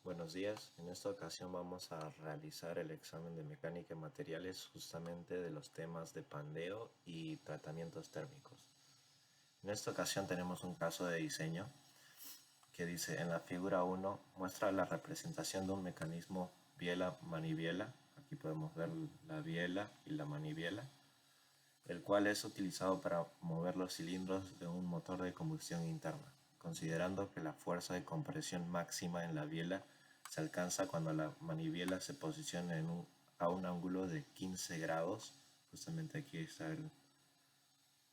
Buenos días, en esta ocasión vamos a realizar el examen de mecánica de materiales justamente de los temas de pandeo y tratamientos térmicos. En esta ocasión tenemos un caso de diseño que dice en la figura 1 muestra la representación de un mecanismo biela-manibiela, aquí podemos ver la biela y la manibiela, el cual es utilizado para mover los cilindros de un motor de combustión interna, considerando que la fuerza de compresión máxima en la biela se alcanza cuando la manibiela se posiciona a un ángulo de 15 grados, justamente aquí está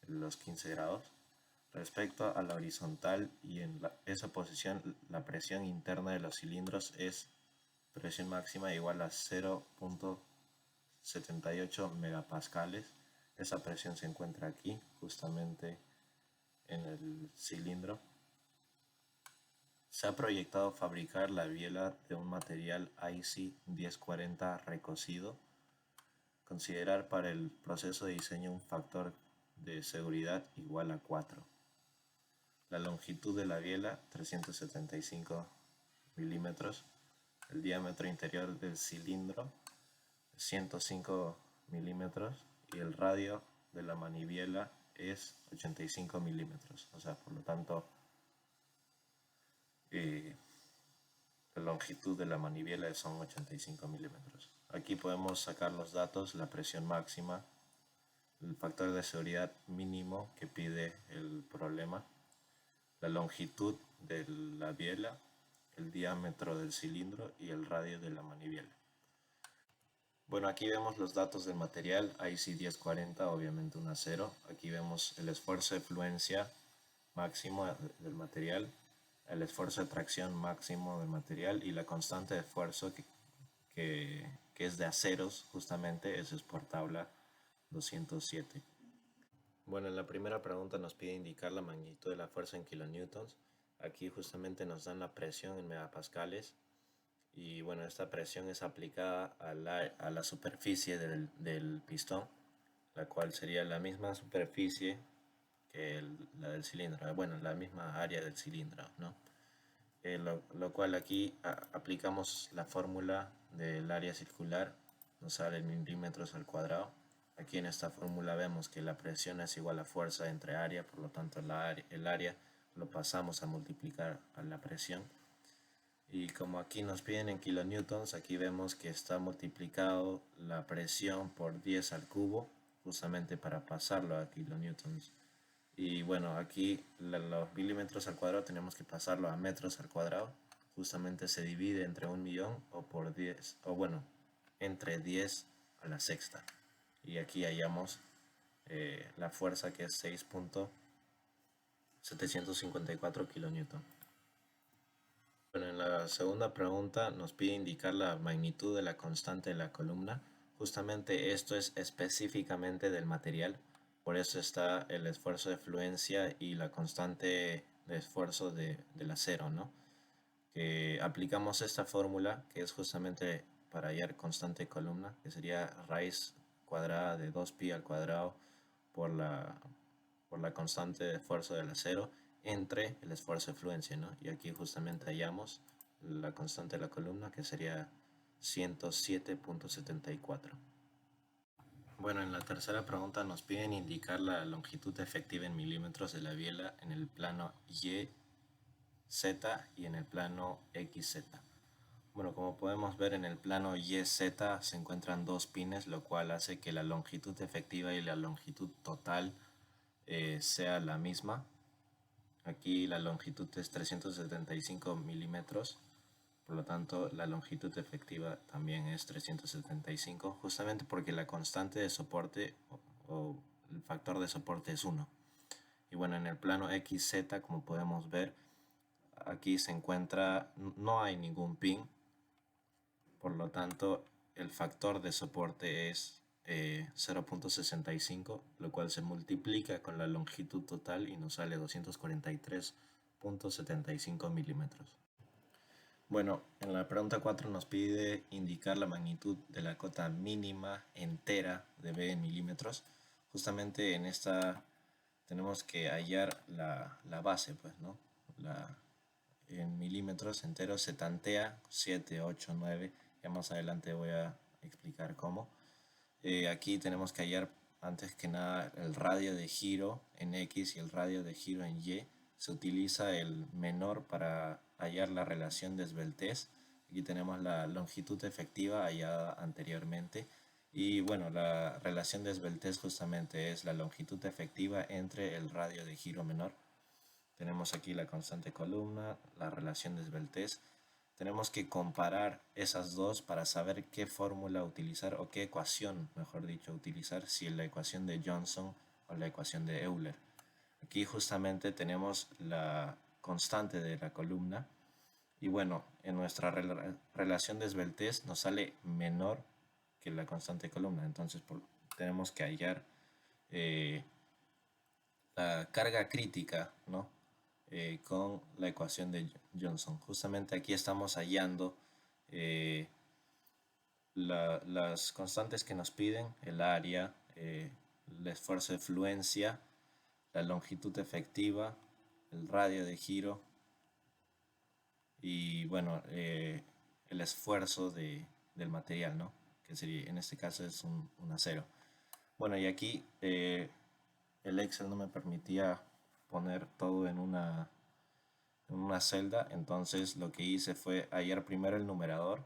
los 15 grados, respecto a la horizontal, y en esa posición la presión interna de los cilindros es presión máxima igual a 0.78 megapascales. Esa presión se encuentra aquí, justamente en el cilindro. Se ha proyectado fabricar la biela de un material IC 1040 recocido. Considerar para el proceso de diseño un factor de seguridad igual a 4. La longitud de la biela 375 milímetros. El diámetro interior del cilindro 105 milímetros y el radio de la manibiela es 85 milímetros. O sea, por lo tanto, eh, la longitud de la manibiela son 85 milímetros. Aquí podemos sacar los datos, la presión máxima, el factor de seguridad mínimo que pide el problema, la longitud de la biela, el diámetro del cilindro y el radio de la manibiela. Bueno, aquí vemos los datos del material, IC 1040, obviamente un acero. Aquí vemos el esfuerzo de fluencia máximo del material, el esfuerzo de tracción máximo del material y la constante de esfuerzo que es de aceros, justamente, eso es por tabla 207. Bueno, en la primera pregunta nos pide indicar la magnitud de la fuerza en kilonewtons. Aquí justamente nos dan la presión en megapascales. Y bueno, esta presión es aplicada a la superficie del pistón, la cual sería la misma superficie que la del cilindro, bueno, la misma área del cilindro, ¿no? Lo cual aquí aplicamos la fórmula del área circular, nos sale en milímetros al cuadrado. Aquí en esta fórmula vemos que la presión es igual a fuerza entre área, por lo tanto el área lo pasamos a multiplicar a la presión. Y como aquí nos piden en kilonewtons, aquí vemos que está multiplicado la presión por 10 al cubo, justamente para pasarlo a kilonewtons. Y bueno, aquí los milímetros al cuadrado tenemos que pasarlo a metros al cuadrado. Justamente se divide entre 1.000.000 o por 10, o bueno, entre 10 a la sexta. Y aquí hallamos la fuerza, que es 6.754 kilonewton. Bueno, en la segunda pregunta nos pide indicar la magnitud de la constante de la columna. Justamente esto es específicamente del material, por eso está el esfuerzo de fluencia y la constante de esfuerzo del acero, ¿no? Que aplicamos esta fórmula, que es justamente para hallar constante de columna, que sería raíz cuadrada de 2pi al cuadrado por la constante de esfuerzo del acero entre el esfuerzo de fluencia, ¿no? Y aquí justamente hallamos la constante de la columna, que sería 107.74. Bueno, en la tercera pregunta nos piden indicar la longitud efectiva en milímetros de la biela en el plano Y, Z y en el plano XZ. Bueno, como podemos ver, en el plano YZ se encuentran dos pines, lo cual hace que la longitud efectiva y la longitud total sea la misma. Aquí la longitud es 375 milímetros, por lo tanto la longitud efectiva también es 375, justamente porque la constante de soporte o el factor de soporte es 1. Y bueno, en el plano XZ, como podemos ver, aquí se encuentra, no hay ningún pin, por lo tanto el factor de soporte es 0.65, lo cual se multiplica con la longitud total y nos sale 243.75 milímetros. Bueno, en la pregunta 4 nos pide indicar la magnitud de la cota mínima entera de B en milímetros. Justamente en esta tenemos que hallar la base, pues, ¿no? en milímetros enteros se tantea 7, 8, 9. Ya más adelante voy a explicar cómo. Aquí tenemos que hallar antes que nada el radio de giro en X y el radio de giro en Y. Se utiliza el menor para hallar la relación de esbeltez. Aquí tenemos la longitud efectiva hallada anteriormente. Y bueno, la relación de esbeltez justamente es la longitud efectiva entre el radio de giro menor. Tenemos aquí la constante columna, la relación de esbeltez. Tenemos que comparar esas dos para saber qué fórmula utilizar o qué ecuación, mejor dicho, utilizar, si es la ecuación de Johnson o la ecuación de Euler. Aquí justamente tenemos la constante de la columna y bueno, en nuestra relación de esbeltez nos sale menor que la constante de columna, entonces tenemos que hallar la carga crítica, ¿no? Con la ecuación de Johnson. Justamente aquí estamos hallando las constantes que nos piden, el área, el esfuerzo de fluencia, la longitud efectiva, el radio de giro y bueno, el esfuerzo del material, ¿no? Que sería, en este caso es un acero. Bueno, y aquí el Excel no me permitía poner todo en una celda, entonces lo que hice fue hallar primero el numerador,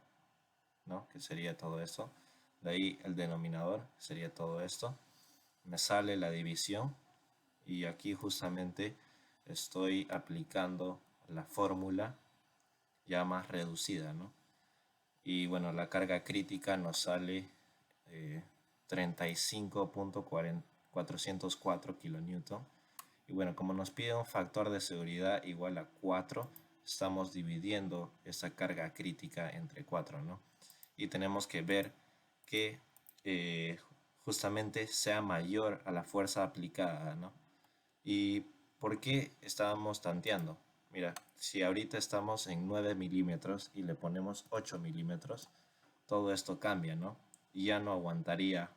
¿no? Que sería todo esto, de ahí el denominador, sería todo esto, me sale la división y aquí justamente estoy aplicando la fórmula ya más reducida, ¿no? Y bueno, la carga crítica nos sale 35.404 kilonewton. Y bueno, como nos pide un factor de seguridad igual a 4, estamos dividiendo esa carga crítica entre 4, ¿no? Y tenemos que ver que justamente sea mayor a la fuerza aplicada, ¿no? ¿Y por qué estábamos tanteando? Mira, si ahorita estamos en 9 milímetros y le ponemos 8 milímetros, todo esto cambia, ¿no? Y ya no aguantaría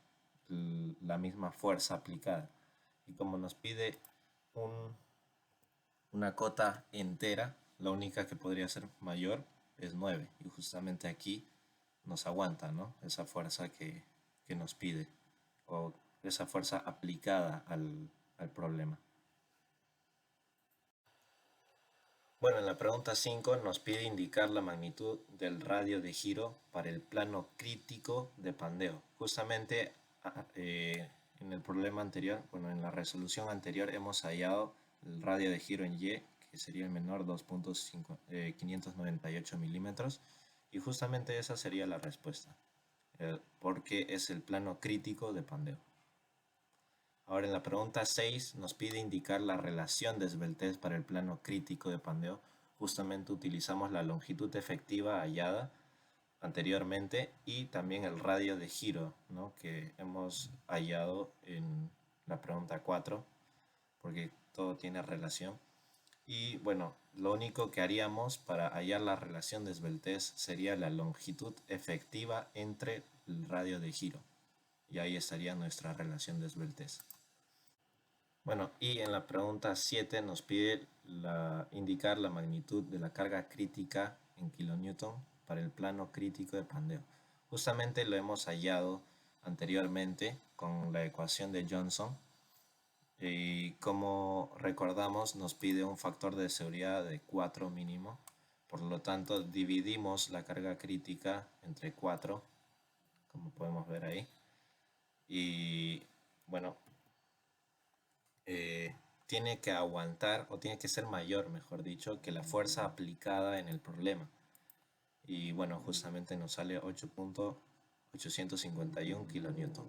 la misma fuerza aplicada. Y como nos pide una cota entera, la única que podría ser mayor es 9. Y justamente aquí nos aguanta, ¿no? Esa fuerza que nos pide, o esa fuerza aplicada al problema. Bueno, en la pregunta 5 nos pide indicar la magnitud del radio de giro para el plano crítico de pandeo. Justamente en el problema anterior, bueno, en la resolución anterior hemos hallado el radio de giro en Y, que sería el menor 2.598 milímetros, y justamente esa sería la respuesta, porque es el plano crítico de pandeo. Ahora en la pregunta 6 nos pide indicar la relación de esbeltez para el plano crítico de pandeo. Justamente utilizamos la longitud efectiva hallada anteriormente y también el radio de giro, ¿no? Que hemos hallado en la pregunta 4, porque todo tiene relación. Y bueno, lo único que haríamos para hallar la relación de esbeltez sería la longitud efectiva entre el radio de giro. Y ahí estaría nuestra relación de esbeltez. Bueno, y en la pregunta 7 nos pide indicar la magnitud de la carga crítica en kilonewton para el plano crítico de pandeo. Justamente lo hemos hallado anteriormente con la ecuación de Johnson y como recordamos nos pide un factor de seguridad de 4 mínimo. Por lo tanto dividimos la carga crítica entre 4, como podemos ver ahí. Y bueno, tiene que aguantar o tiene que ser mayor, mejor dicho, que la fuerza aplicada en el problema. Y bueno, justamente nos sale 8.851 kilonewton.